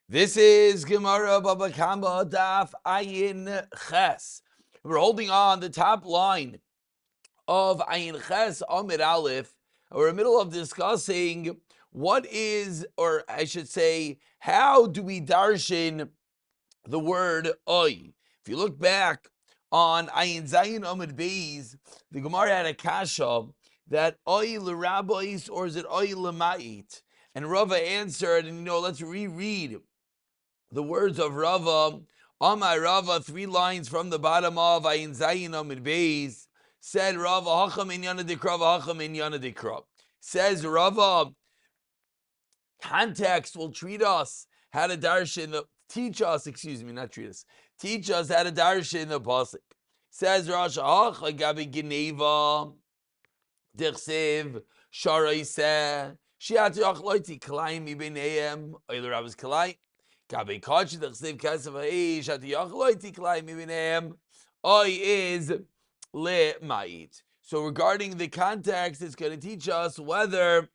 This is Gemara Baba Kama Daf Ayin Ches. We're holding on the top line of Ayin Ches Amid Aleph. We're in the middle of discussing what is, or I should say, how do we darshan the word Oy. If you look back on Ayin Zayin Amid Beis, the Gemara had a kasha that Oy l'rabbis or is it Oy l'ma'it? And Rava answered, and let's reread the words of Rava. Amar Rava, 3 lines from the bottom of Ayin Zayin Amid Beis, said Rava, Hacham Inyana Dikra, Hacham Inyana Dikra. Says Rava, context will teach us how to darshan teach us how to darshan the pasuk. Says Rashi, Gabi Geneva, Dichsev, Sharaiseh, Shiat Yachloiti, Kalayim Ibneim, Oiler Rabbis Kalayim. Gabi Kachi, Dichsev Kasav Aish, Shiat Yachloiti, Kalayim Ibneim, Oy is Le Ma'it. So regarding the context, it's going to teach us whether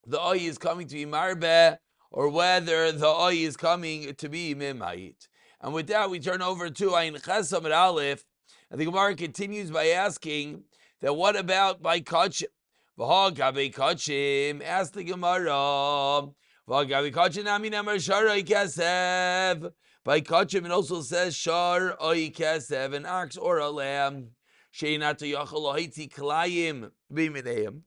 the oy is coming to be marbe or whether the oy is coming to be mimayit. And with that, we turn over to Ayin Ches Amid Aleph, and the Gemara continues by asking that what about by kachim? V'hagabe kachim, ask the Gemara. V'hagabe kachim nami namar shar oy kesev. By kachim, it also says shar oy kesev, an ox or a lamb. Sheinata yachal lahiti klayim b'mineim.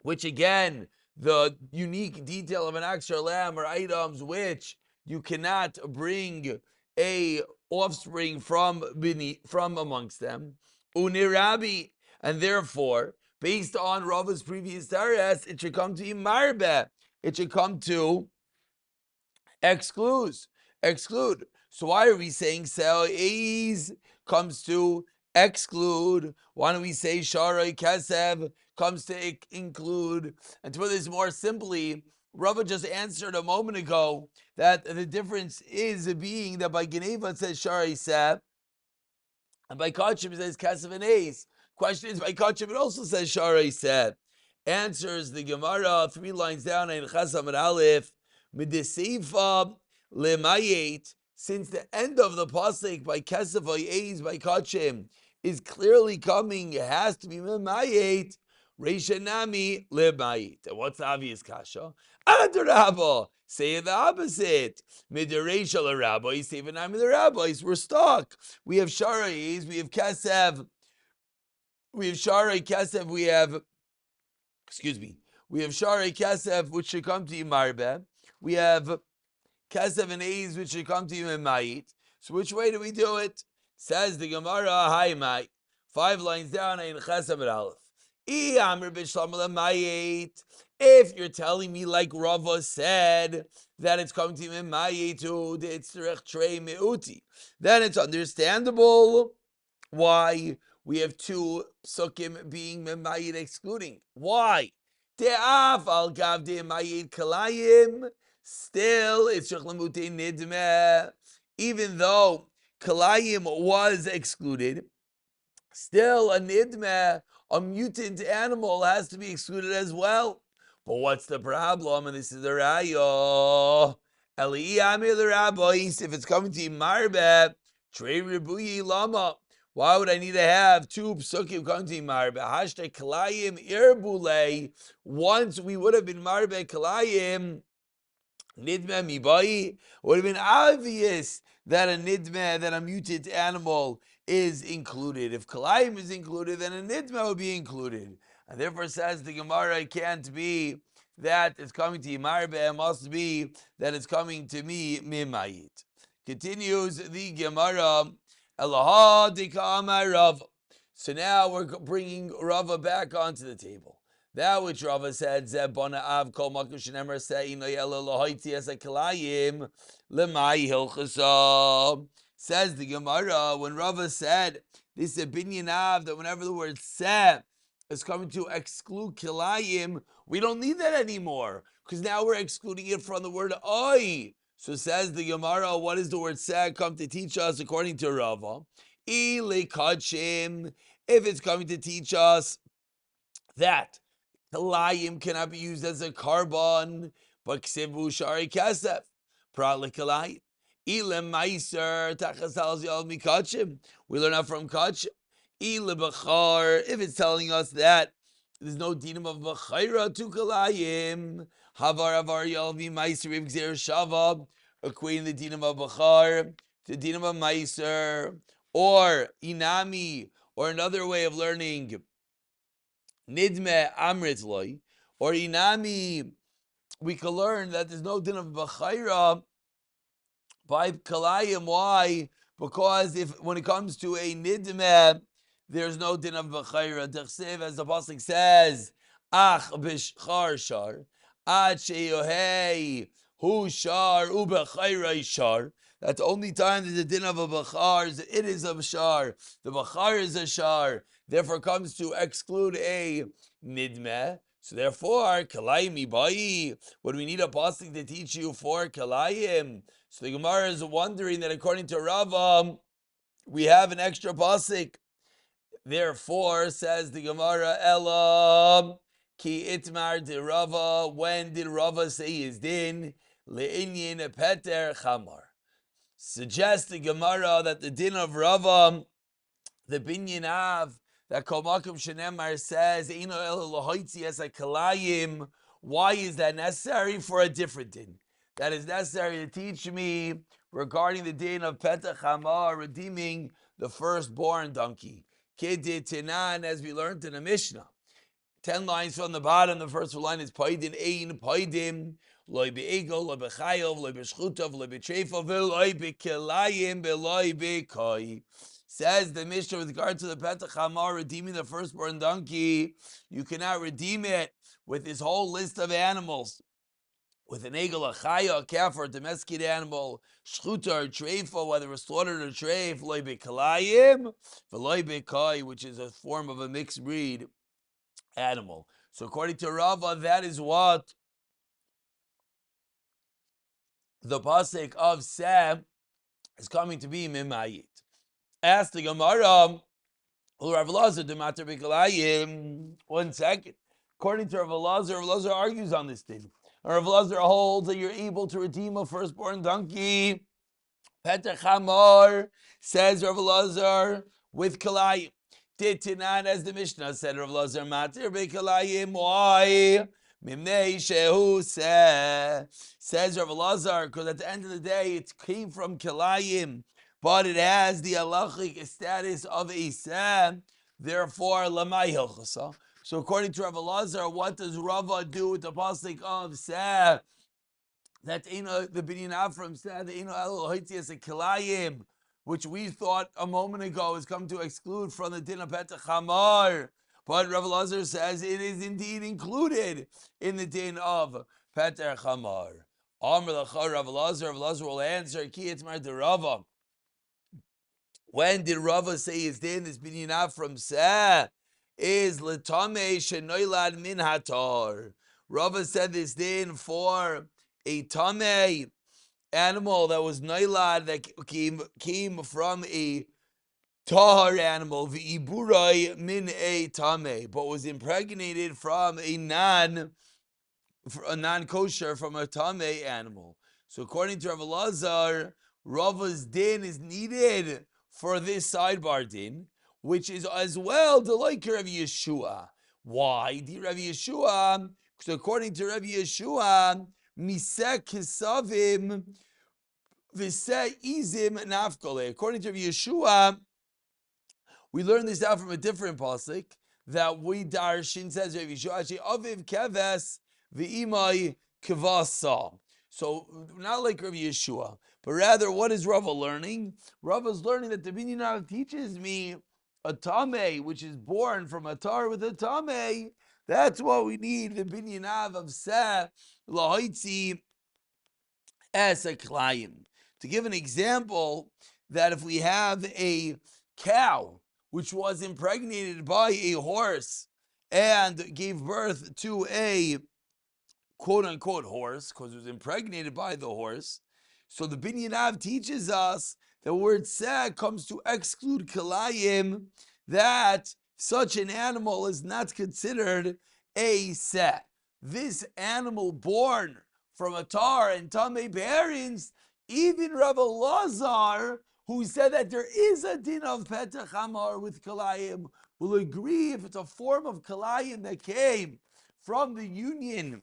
Which again, the unique detail of an extra lamb are items which you cannot bring a offspring from amongst them. Unirabi, and therefore, based on Rava's previous taras, it should come to imarbe. It should come to exclude. So why are we saying Se'ez comes to exclude? Why don't we say Sharai Kesev comes to include? And to put this more simply, Rava just answered a moment ago that the difference is being that by Geneva it says Sharai Seb, and by Kachim it says Kesev and Ace. Question is, by Kachim it also says Sharai Seb. Answers the Gemara 3 lines down in Ches Amid Aleph, Midiseifa Lemayet, since the end of the pasuk by Kesef Hayez by Kachim is clearly coming, it has to be Memayet, Reisha Nami Lemayet. And what's the obvious kasha? Adarabba, say the opposite. Midireisha L'Rabbi, say Nami the rabbis. We're stuck. We have Sharais, we have Kesef, we have Sharai Kesef, we have Sharai Kesef, which should come to you Marbe. We have Kesef and Eiz, which should come to you in Ma'it. So which way do we do it? Says the Gemara, Hi Ma'it. 5 lines down in Ches Amid Aleph. If you're telling me like Rava said that it's coming to you in Ma'it, then it's understandable why we have 2 psukim being Memayit excluding. Why? De'af al gav de'mayit kalayim. Still, it's shechlamute nidmeh. Even though kalayim was excluded, still a nidmeh, a mutant animal, has to be excluded as well. But what's the problem? And this is the raya. Eliyamir the rabbis, if it's coming to Marbe, Trei Ribuyi Lama. Why would I need to have 2 psukim coming to Marbe? Hashtag Kalayim Irbule. Once we would have been Marbe Kalayim, Nidmeh Mibai, would have been obvious that a Nidmeh, that a mutant animal is included. If Kalayim is included, then a Nidmeh would be included. And therefore says the Gemara, it can't be that it's coming to Marbe, it must be that it's coming to me Mimayit. Continues the Gemara. So now we're bringing Rava back onto the table. That which Rava said, says the Gemara, when Rava said this opinion of that whenever the word se is coming to exclude kilayim, we don't need that anymore because now we're excluding it from the word oi. So says the Gemara, what does the word se come to teach us according to Rava? If it's coming to teach us that kalayim cannot be used as a carbon, but ksivu shari kesef. Pralikalai. Ilem Meiser Tachasal Yal Mikachim. We learn out from Kachim. Ile Bachar. If it's telling us that there's no dinam of Bachaira to Kalayim. Havar Yalvi Meiser Rib Gzer Shava. Equating the dinam of Bachar to dinam of Meiser. Or Inami. Or another way of learning Nidme Amrit Loi. Or Inami. We can learn that there's no din of Bachaira by Kalayim. Why? Because if when it comes to a Nidmeh, there's no din of Bachaira. Dechsev, as the Pasuk says, Ach b'shchar shar, Ad sheyohei hu shar u'bechaira shar. That's the only time there's a din of a Bachar, it is a shar. The Bachar is a shar. Therefore comes to exclude a Nidmeh. So therefore, Kalayim ibai. When we need a pasuk to teach you for Kalayim, so the Gemara is wondering that according to Rava, we have an extra pasuk. Therefore, says the Gemara, Elam ki itmar de Rava. When did Rava say his din? Le'inyin peter chamar. Suggests the Gemara that the din of Rava, the binyan av, that Kol Makom Shenemar says, Eino El Lahoitzi as a Kalayim. Why is that necessary? For a different din. That is necessary to teach me regarding the din of Petach Hamar, redeeming the firstborn donkey. Kedit Tenan, as we learned in the Mishnah. 10 lines from the bottom. The first line is Paidin Ein Paidim. Loi be'egel, loi be'chayov, loi be'shchutov, loi be'treifov, loi be'kelayim, loi be'koi. Says the Mishnah with regard to the Petach Hamar, redeeming the firstborn donkey, you cannot redeem it with this whole list of animals. With an egel, a chaya, a calf, or a domesticated animal, shchuta or treifa, whether it's slaughtered or treif, loi be'kalayim, v'loi be'koi, which is a form of a mixed breed animal. So according to Rava, that is what the pasuk of Sam is coming to be mimayit. Ask the Gemara, one second. According to Rav Elazar argues on this thing. Rav Elazar holds that you're able to redeem a firstborn donkey. Petach Hamar, says Rav Elazar, with Kalayim. Titinan, as the Mishnah said, Rav Elazar matir beKalayim. Why? Mimnei shehu says Rav Elazar, because at the end of the day, it came from Kalayim, but it has the halachic status of a seh. Therefore, lamai hilchasa. So according to Rav Elazar, what does Rava do with the pasuk of seh? That the binyan Avram said, the as a kilayim, which we thought a moment ago has come to exclude from the din of Petach Hamar. But Rav Elazar says it is indeed included in the din of Petach Hamar. Amr l'cha Rav Elazar will answer, Ki etzmar de Rava. When did Rava say his din, this binyan Avram seh, is l'tamei shenoilad min hatar. Rava said this din for a tamei animal that was noilad, that came from a tahar animal, v'iburai min a tamei, but was impregnated from a non-kosher, from a tamei animal. So according to Rav Elazar, Rava's din is needed for this sidebar din, which is as well the like Rav Yeshua. Why? The Rav Yeshua, so according to Rav Yeshua, miseh kisavim v'seh izim nafkole. According to Rav Yeshua, we learn this out from a different pasuk that we darshin, says Rav Yeshua, aviv keves v'imai kevasa. So not like Rav Yeshua, but rather what is Rava learning? Rava is learning that the binyan teaches me a tamei, which is born from a tar with a tamei. That's what we need, the binyan of seh lahoitzi as a klayim. To give an example, that if we have a cow which was impregnated by a horse and gave birth to a quote-unquote horse, because it was impregnated by the horse, so the binyan teaches us the word seh comes to exclude kalayim, that such an animal is not considered a seh. This animal born from a tar and tamei be'erins, even Rav Elazar, who said that there is a din of petach hamar with kalayim, will agree if it's a form of kalayim that came from the union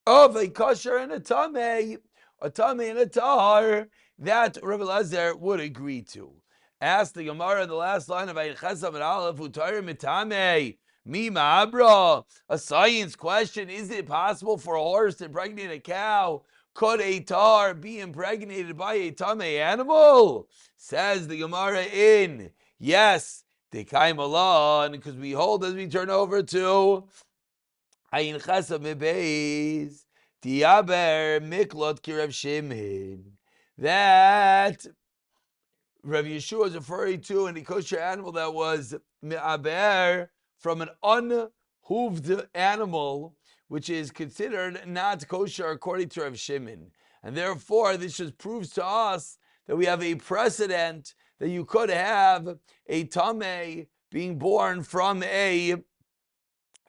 of a kosher and a tamei and a tahar, that Rav Elazar would agree to. Ask the Gemara in the last line of Ayin Chesam and Aleph, Utayr mitamei mi ma'abra. A science question: is it possible for a horse to impregnate a cow? Could a tar be impregnated by a tamei animal? Says the Gemara in yes, Dekaim Allah, because we hold as we turn over to Ayin Chesam Beis. Tiaber Miklot Kirev Shimon, that Rav Yeshua is referring to a kosher animal that was me'aber from an unhooved animal, which is considered not kosher according to Rav Shimon. And therefore, this just proves to us that we have a precedent that you could have a tamei being born from a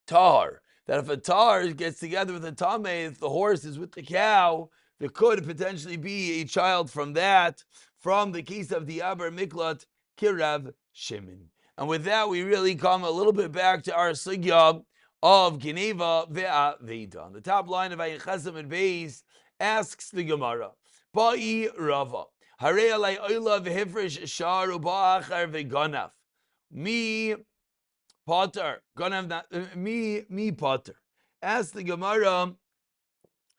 tar. That if a tar gets together with a tamei, if the horse is with the cow, there could potentially be a child from that, from the case of the Aber Miklat Kirav Shimon. And with that, we really come a little bit back to our sugya of Geneva Ve'aveda. The top line of Ayin Chesam and Beis asks the Gemara, Ba'i Rava, Harei alai oila v'hifresh shar u'ba'achar v'ganav. Mi Potter, me Potter. Ask the Gemara.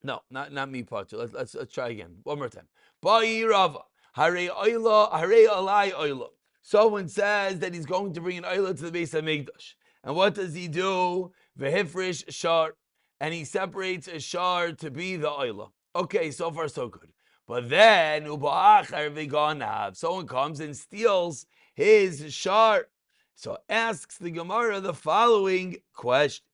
No, not me Potter. Let's try again. One more time. Ba'i Rava, Hare alai oila. Someone says that he's going to bring an oila to the Beis Hamikdash, and what does he do? V'hifresh shar, and he separates a shar to be the oila. Okay, so far so good. But then uba'achar v'ganav, someone comes and steals his shar. So asks the Gemara the following question: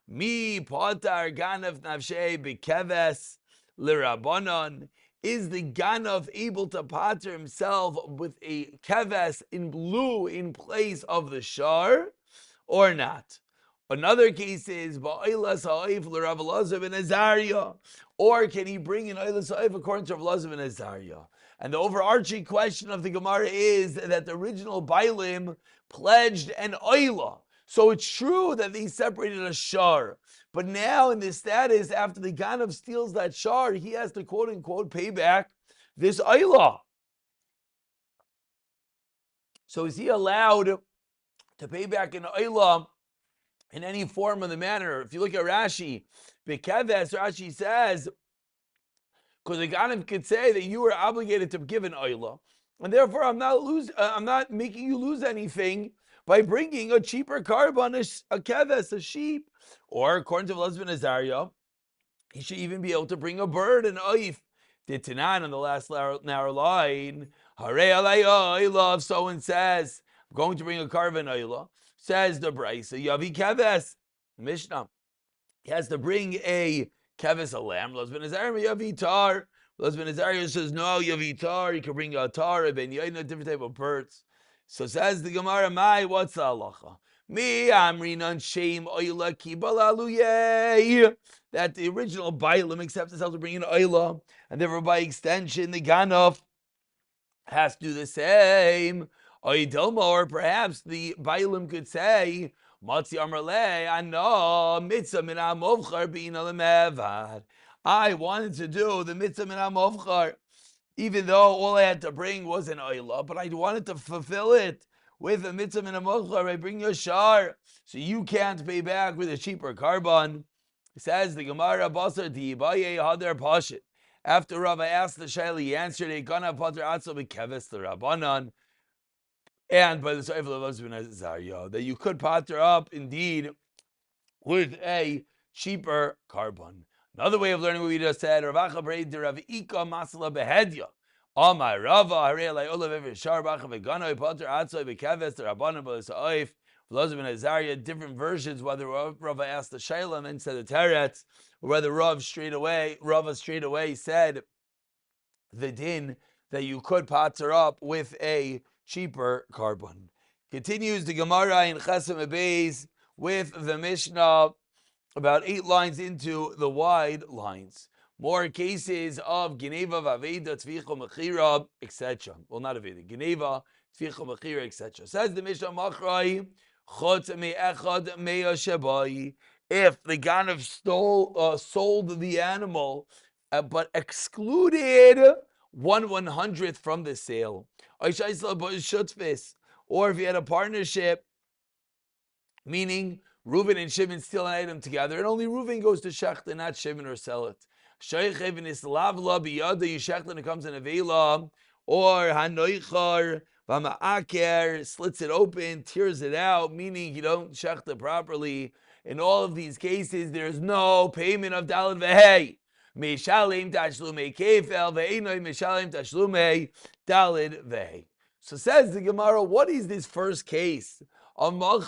Mi potar ganav nafshei bekeves lirabanan. Is the ganav able to pater himself with a keves in blue in place of the shar, or not? Another case is ba'oilas ha'oif l'Rav Elazar ben Azariah, or can he bring an oilas ha'oif according to Rav Elazar ben Azariah? And the overarching question of the Gemara is that the original Bailim pledged an oila. So it's true that they separated a shar. But now in this status, after the Ganav steals that shar, he has to quote unquote pay back this oila. So is he allowed to pay back an oila in any form of the manner? If you look at Rashi, Bekeves, Rashi says, because the Ganav could say that you were obligated to give an oila, and therefore I'm not making you lose anything by bringing a cheaper carbon, a keves, a sheep, or according to Elazar ben Azariah, he should even be able to bring a bird, an oif. Did Tanan on the last narrow line, Harei alai oila, if someone says, I'm going to bring a carbon oila, says the Brisa, Yavi keves, Mishnah, he has to bring a keves, a lamb. Elazar ben Azariah, Yavi tar. Elazar ben Azariah says, no, Yavi tar, you can bring a tar, a ben yain, a different type of birds. So says the Gemara, Mai, what's the halacha? Me amrinan shame oila kibalaluye. That the original Bailam accepts itself to bring an oila, and therefore by extension the Ganav has to do the same. Oidilma, or perhaps the Bailam could say, Matzi Amrle, Ano, Mitzvah min Amovchar Bina Lemevad. I wanted to do the Mitzvah min Amovchar, even though all I had to bring was an oila, but I wanted to fulfill it with a mitzvah min amochar. I bring you a shar, so you can't pay back with a cheaper carbon. Says the Gemara, Basar Dibaye Hadar Pashit. After Rava asked the Shaila, he answered, Ekana Pater Atzel Bekeves the Rabbanan, and by the Seif of Elazar ben Azariah, that you could pater up indeed with a cheaper carbon. Another way of learning what we just said, Ravacha Breid de Rav Ika Masala Behedya. Amar Rava, Harei Alai Olav Ever Shar Bacha Vegano, Pater Atzoi Bekeves, the Rabbanan Balis Oif, Elazar ben Azariah, different versions, whether Rava asked the Shaila and then said the Teretz, or whether Rava straight away said the din that you could pater up with a cheaper carbon. Continues the Gemara in Chesam Beis with the Mishnah about 8 lines into the wide lines. more cases of Geneva, Vaveda, Tvicha, Mechira, etc. Well, not Aveda, Geneva, Tvicha, Mechira, etc. Says the Mishnah Machrai, Chotz me'echad me'ah shebai. If the Ganav sold the animal, but excluded 1/100th from the sale, or if you had a partnership, meaning Reuven and Shimon steal an item together, and only Reuven goes to Shechta, not Shimon, or sell it. Sheichev in Islavla biyada Yishechta, and it comes in a vela, or Hanoichar Vama'aker slits it open, tears it out, meaning you don't Shechta properly. In all of these cases, there's no payment of Daled Vehei. Meshalim Tashlumei Kefel Ve'enoi Meshalim Tashlumei Daled Vehei. So says the Gemara, what is this first case? Asks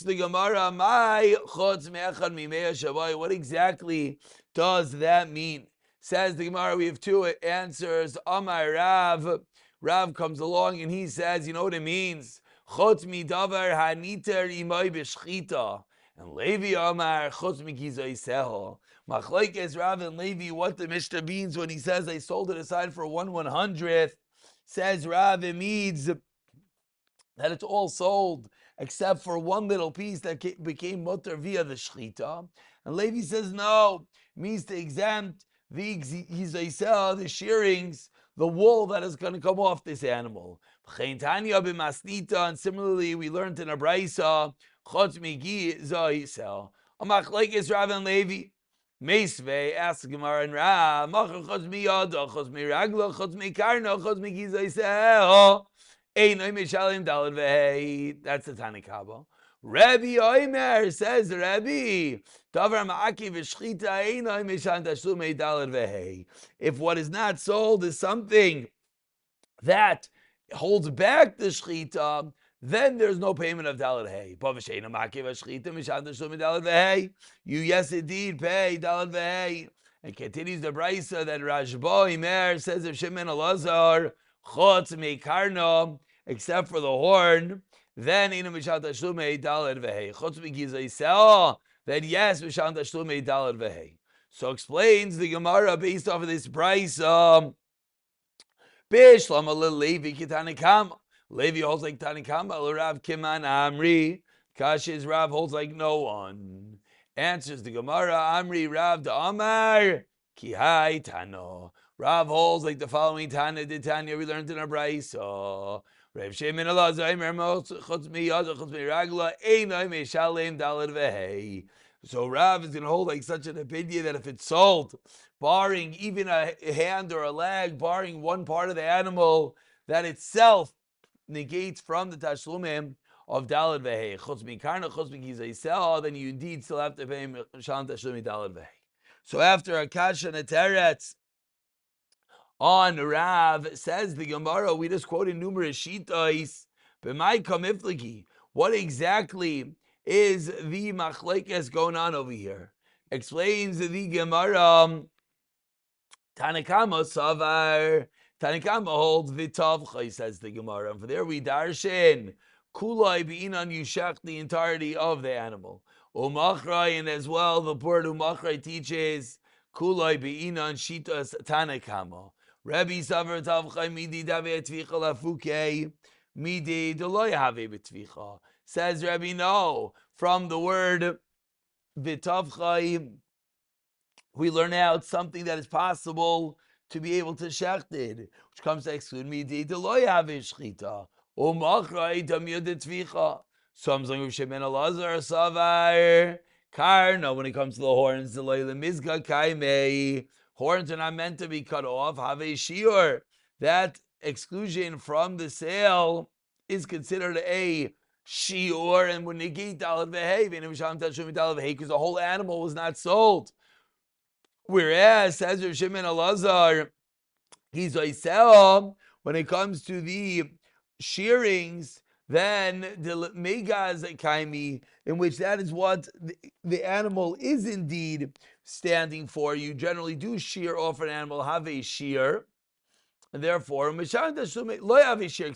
the Gemara, "My chutz me'echad mi'mei shabai." What exactly does that mean? Says the Gemara, we have two answers. Amar Rav. Rav comes along and he says, you know what it means? Chutz midavar haniter imay b'shchita. And Levi Amar chutz mikizayseho. Machlokes Rav and Levi, what the Mishnah means when he says they sold it aside for 1/100th. Says Rav, it means that it's all sold except for one little piece that became mutter via the shchita. And Levi says no, it means to exempt the shearings, the wool that is going to come off this animal. And similarly, we learned in a brisa, chutz migi zaisel. Amachlekes Rav and Levi. Meisvei asks Gemara and Rav, Machar chutz miyada, chutz miragla, chutz mikarna, chutz mikizaisel. Einoi mishalim daled vehei. That's the Tanakaba. Rabbi Omer says, Rabbi, davar ma'aki v'shchita einoi mishalim tashlumei daled vehei. If what is not sold is something that holds back the shchita, then there's no payment of daled hay. You yes indeed pay daled vehei. And continues the brisa that Rashba Imer says of Shimon Elazar chutz mekarno, except for the horn, then inu mishat tashlumei daled vehei. Chutz mikizayisel, then yes mishat tashlumei daled vehei. So explains the Gemara based off of this brisa. Bishlama Levi Kitanikama. Levi holds like Tanikama. Rav Kiman Amri. Kashi's Rav holds like no one. Answers the Gemara. Amri Rav the Amar. Kihai Tano. Rav holds like the following Tana did Tanya we learned in our brisa. Rav Shimon Elazar chutz miyad chutz miragla einoi meshalem daled vehei. So Rav is going to hold like such an opinion that if it's sold, barring even a hand or a leg, barring one part of the animal, that itself negates from the tashlumim of daled vehei. Chutz mikarna, chutz mikizayisel, then you indeed still have to pay shalom tashlumi daled vehei. So after a kasha and a teretz on Rav, says the Gemara, we just quoted numerous shitais, b'mai kamifliki. What exactly is the machlekes going on over here? Explains the Gemara, Tanakama Savar. Tanakama holds Vitavchai, says the Gemara. And for there we darshin Kulai B'inan Yushach, the entirety of the animal. Umachrai, and as well the word Umachrai teaches Kulai B'inan Shitas Tanakama. Rabbi Savar Tavchai Midi Dave Tvicha Lafuke Midi Deloy Have Betvicha. Says Rabbi, no, from the word Vitavchai, we learn out something that is possible to be able to shechted, which comes to exclude midi deloy have shchita or machrei damir de tvicha. Some zong Shimon Elazar savar karna. When it comes to the horns, the mizga kaimei, horns are not meant to be cut off. Have a shiur. That exclusion from the sale is considered a shiur and would negate daled vehei because the whole animal was not sold. Whereas, says Rav Shimon Elazar, he's oisel, when it comes to the shearings, then the megaz kaimi, in which that is what the animal is indeed standing for. You generally do shear off an animal, have a shear, and therefore, lo have a shear,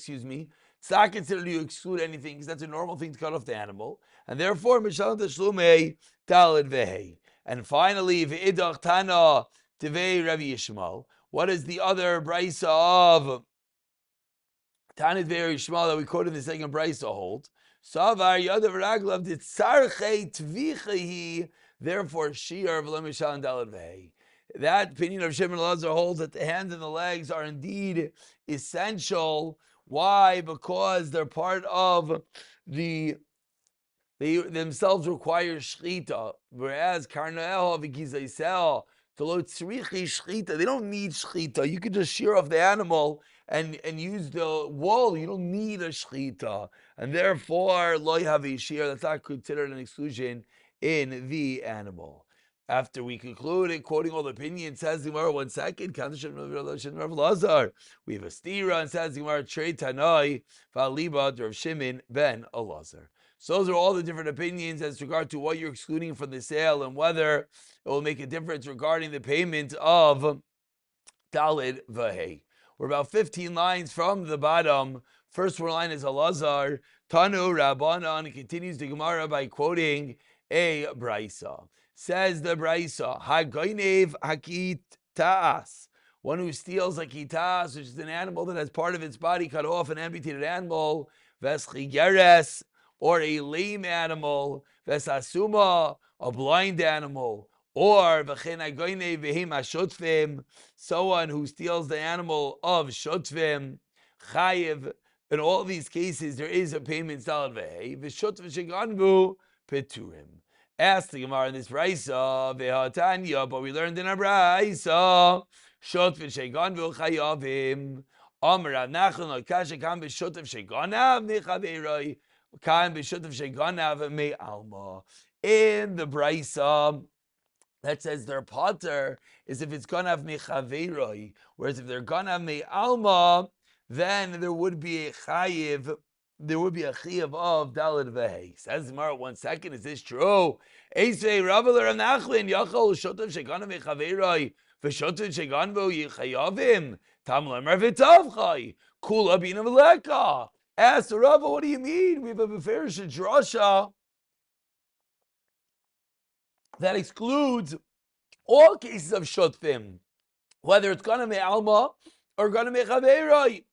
It's not considered you exclude anything because that's a normal thing to cut off the animal, and therefore mishalim tashlumei dalid vehe. And finally, v'idach tana tivei Rabbi Yishmael. What is the other brisa of Tanit Ve'er Yishmael that we quoted in the second brisa hold? Savar yadav raglav ditzarchei tvichehi. Therefore, shiur v'lo mishalim dalid vehe. That opinion of Shimon Elazar holds that the hands and the legs are indeed essential. Why? Because they're part of they themselves require shchita, whereas karnael v'gizaysel tolo tzrichi shchita, they don't need shchita. You could just shear off the animal and use the wool. You don't need a shchita, and therefore lo yavi shear. That's not considered an exclusion in the animal. After we concluded quoting all the opinions, says the Gemara, 1 second, we have a stira, and says the Gemara, Trei Tanoi, Valiba, Rav Shimon ben Elazar. So those are all the different opinions as regard to what you're excluding from the sale and whether it will make a difference regarding the payment of Dalid Vahei. We're about 15 lines from the bottom. First line is Elazar, Tanu Rabbanan, and continues the Gemara by quoting a brisa. Says the brisa, Hagoinev Hakit Ta'as. One who steals a kitas, which is an animal that has part of its body cut off, an amputated animal, Veschigeres, or a lame animal, Vesasuma, a blind animal, or someone who steals the animal of shotvim, chayiv. In all these cases, there is a payment dalad ve'hei. V'shotv sheganvu peturim. Ask the Gemara in this brisa ve'hatanya, but we learned in a brisa shotv sheganvu chayavim. Amar Rav Nachman lo kasha kan b'shotv sheganav mechaveroi kan b'shotv sheganav me'alma. In the brisa that says their potter is if it's gonna have mechaveroi, whereas if they're gonna have me'alma, then there would be a chayiv, there would be a chayiv of dalid vehei. Says the Gemara, 1 second, is this true? Eisvei Rabbi Rav Nachman yachol shotav shegana mechaveroi v'shotav sheganvo yichayavim tam lemer v'tavchai kula bina v'leka. Ask the Rabbi, what do you mean? We have a beferish drasha that excludes all cases of shotfim, whether it's gonna me alma or gonna me chaveroi.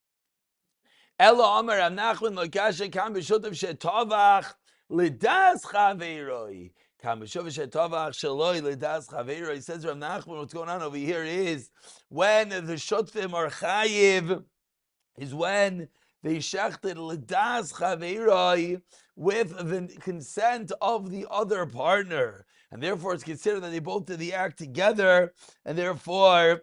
Ella Amar Rav Nachman lo kasha kam b'shotf shetovach lidas chaveroi. Kam b'shotf shetovach sheloi lidas chaveroi. Says Rav Nachman, what's going on over here is when the shotfim are chayiv, is when they shechted lidas chaveroi with the consent of the other partner. And therefore, it's considered that they both did the act together, and therefore,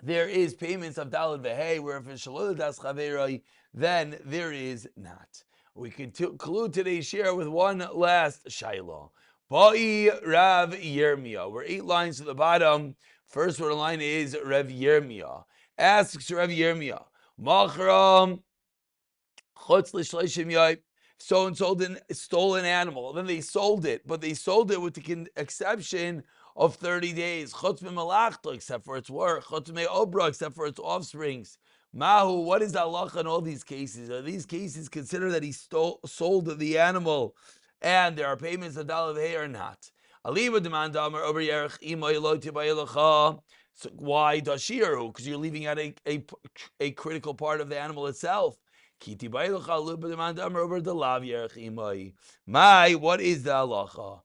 there is payments of dalad vehei, where if it's shalol das chaveroi, then there is not. We conclude today's share with one last shayla. Ba'i Rav Yirmiyah. We're 8 lines to the bottom. First line is Rav Yirmiyah. Asks Rav Yirmiyah, Machram chutz l'shleishim yai. So stole an animal. Then they sold it, but they sold it with the exception of 30 days. Chutz me'malachto, except for its work. Chutz me'obra, except for its offsprings. Mahu, what is the halacha in all these cases? Are these cases considered that he sold the animal and there are payments of dalad vehei or not? Aliba demand amar over yerech imoy lo tibayelacha. So why dashiru? Because you're leaving out a critical part of the animal itself. My, what is the halacha?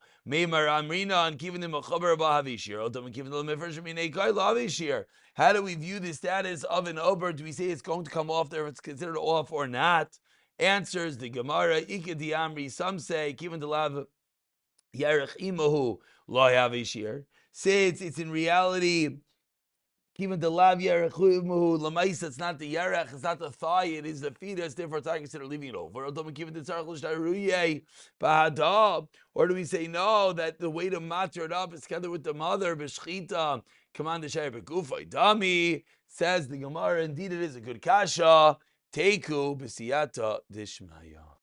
How do we view the status of an ober? Do we say it's going to come off there if it's considered off or not? Answers the Gemara, some say since it's in reality even the lav yerechumu lamaisa, it's not the yerech, it's not the thigh, it is the fetus. Therefore, it's not considered leaving it over. Or do we say no, that the way to matter it up is together with the mother b'shchita? Command the shayr begufay dami. Says the Gemara, indeed it is a good kasha. Teku b'siyata dishmaya.